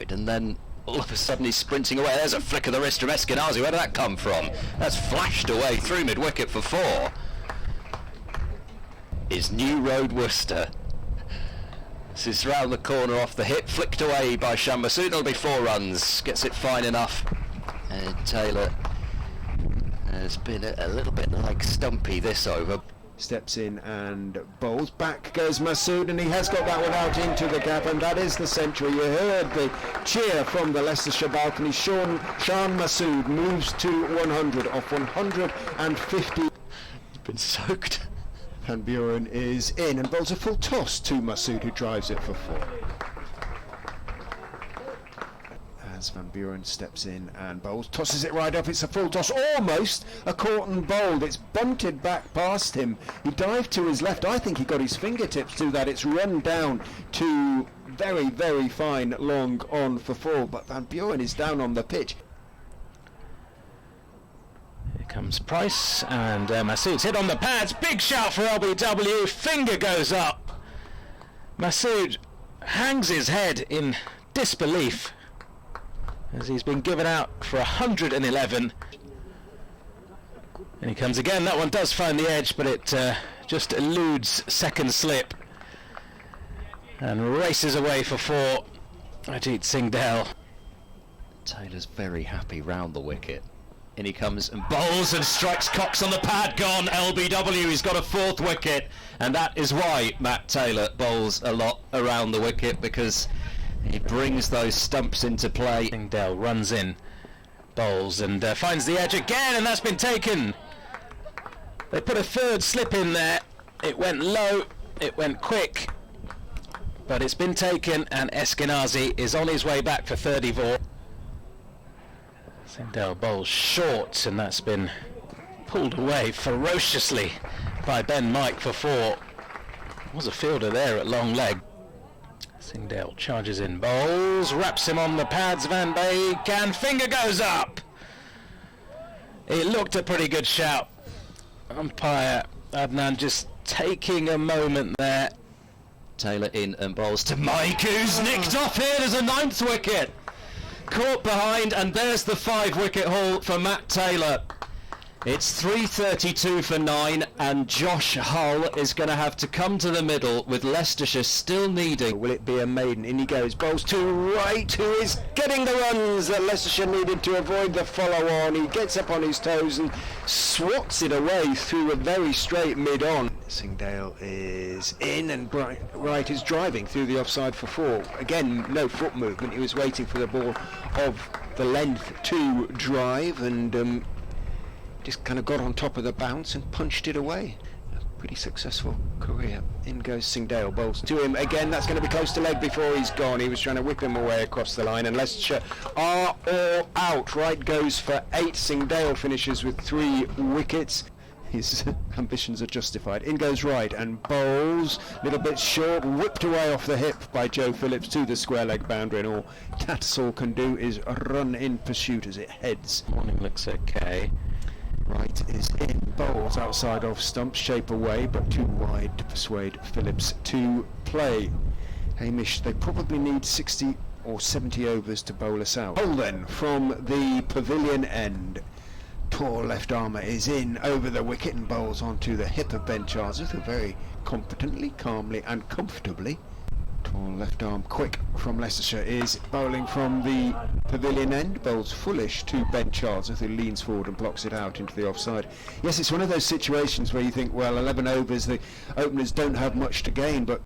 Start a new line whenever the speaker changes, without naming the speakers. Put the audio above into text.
side, and then all of a sudden he's sprinting away. There's a flick of the wrist from Eskenazi. Where did that come from? That's flashed away through mid-wicket for 4. Is New Road Worcester. This is round the corner off the hip, flicked away by Shan Masood. It'll be 4 runs. Gets it fine enough. And Taylor has been a little bit like Stumpy this over.
Steps in and bowls. Back goes Masood, and he has got that one out into the gap, and that is the century. You heard the cheer from the Leicestershire balcony. Shan Masood moves to 100 off 150.
He's been soaked.
Van Buren is in and bowls a full toss to Masood, who drives it for 4. As Van Buren steps in and bowls, tosses it right up. It's a full toss, almost a caught and bowled. It's bunted back past him. He dived to his left. I think he got his fingertips to that. It's run down to very, very fine long on for 4, but Van Buren is down on the pitch.
Here comes Price, and Masood's hit on the pads. Big shout for LBW. Finger goes up. Masood hangs his head in disbelief as he's been given out for 111. And he comes again. That one does find the edge, but it just eludes second slip and races away for 4. Ajit Singh Dell.
Taylor's very happy round the wicket. In he comes and bowls and strikes Cox on the pad. Gone. LBW. He's got a 4th wicket, and that is why Matt Taylor bowls a lot around the wicket, because he brings those stumps into play.
Dell runs in, bowls, and finds the edge again, and that's been taken. They put a 3rd slip in there. It went low, it went quick, but it's been taken, and Eskenazi is on his way back for 34. Singdale bowls short, and that's been pulled away ferociously by Ben Mike for 4. Was a fielder there at long leg. Singdale charges in, bowls, wraps him on the pads. Van Beek, and finger goes up. It looked a pretty good shout. Umpire Adnan just taking a moment there.
Taylor in and bowls to Mike, who's nicked off here. There's a 9th wicket. Caught behind, and there's the 5-wicket haul for Matt Taylor. It's 3:32 for 9, and Josh Hull is going to have to come to the middle, with Leicestershire still needing.
Will it be a maiden? In he goes, bowls to right, who is getting the runs that Leicestershire needed to avoid the follow-on. He gets up on his toes and swats it away through a very straight mid-on. Singdale is in, and Wright is driving through the offside for 4. Again, no foot movement. He was waiting for the ball of the length to drive, and just kind of got on top of the bounce and punched it away. A pretty successful career. In goes Singdale, bowls to him again. That's going to be close to leg before he's gone. He was trying to whip him away across the line, and Leicestershire are all out. Wright goes for 8. Singdale finishes with 3 wickets. His ambitions are justified. In goes Wright and bowls, a little bit short, whipped away off the hip by Joe Phillips to the square leg boundary, and all Tattersall can do is run in pursuit as it heads.
Morning looks okay.
Wright is in, bowls outside of stump, shape away, but too wide to persuade Phillips to play. Hamish, they probably need 60 or 70 overs to bowl us out. Bowl then from the pavilion end. Tall left armour is in over the wicket and bowls onto the hip of Ben Charles, who very competently, calmly and comfortably. Tall left arm quick from Leicestershire is bowling from the pavilion end, bowls foolish to Ben Charles, who leans forward and blocks it out into the offside. Yes, it's one of those situations where you think, well, 11 overs, the openers don't have much to gain, but